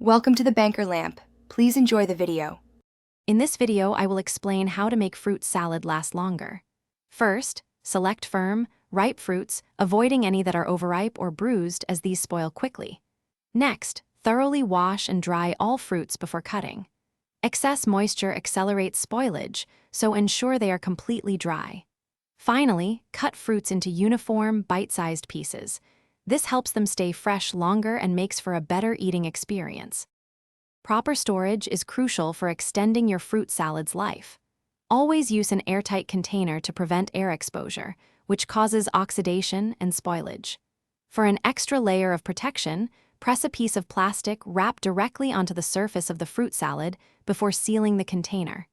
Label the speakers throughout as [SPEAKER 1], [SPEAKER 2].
[SPEAKER 1] Welcome to the Banker Lamp. Please enjoy the video.
[SPEAKER 2] In this video, I will explain how to make fruit salad last longer. First, select firm, ripe fruits, avoiding any that are overripe or bruised as these spoil quickly. Next, thoroughly wash and dry all fruits before cutting. Excess moisture accelerates spoilage, so ensure they are completely dry. Finally, cut fruits into uniform, bite-sized pieces. This helps them stay fresh longer and makes for a better eating experience. Proper storage is crucial for extending your fruit salad's life. Always use an airtight container to prevent air exposure, which causes oxidation and spoilage. For an extra layer of protection, press a piece of plastic wrapped directly onto the surface of the fruit salad before sealing the container.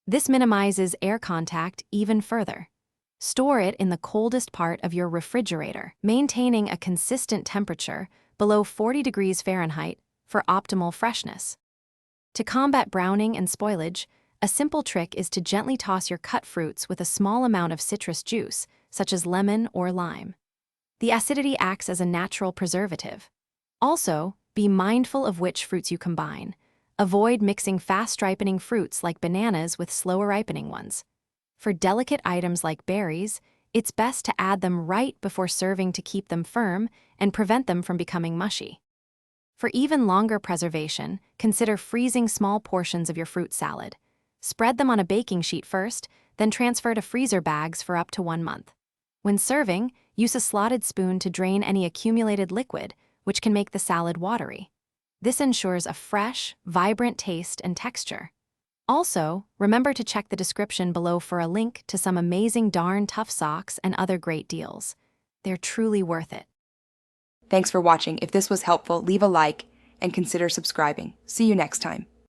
[SPEAKER 2] This minimizes air contact even further. Store it in the coldest part of your refrigerator, maintaining a consistent temperature below 40 degrees Fahrenheit for optimal freshness. To combat browning and spoilage, a simple trick is to gently toss your cut fruits with a small amount of citrus juice, such as lemon or lime. The acidity acts as a natural preservative. Also, be mindful of which fruits you combine. Avoid mixing fast-ripening fruits like bananas with slower ripening ones. For delicate items like berries, it's best to add them right before serving to keep them firm and prevent them from becoming mushy. For even longer preservation, consider freezing small portions of your fruit salad. Spread them on a baking sheet first, then transfer to freezer bags for up to 1 month. When serving, use a slotted spoon to drain any accumulated liquid, which can make the salad watery. This ensures a fresh, vibrant taste and texture. Also, remember to check the description below for a link to some amazing Darn Tough socks and other great deals. They're truly worth it.
[SPEAKER 1] Thanks for watching. If this was helpful, leave a like and consider subscribing. See you next time.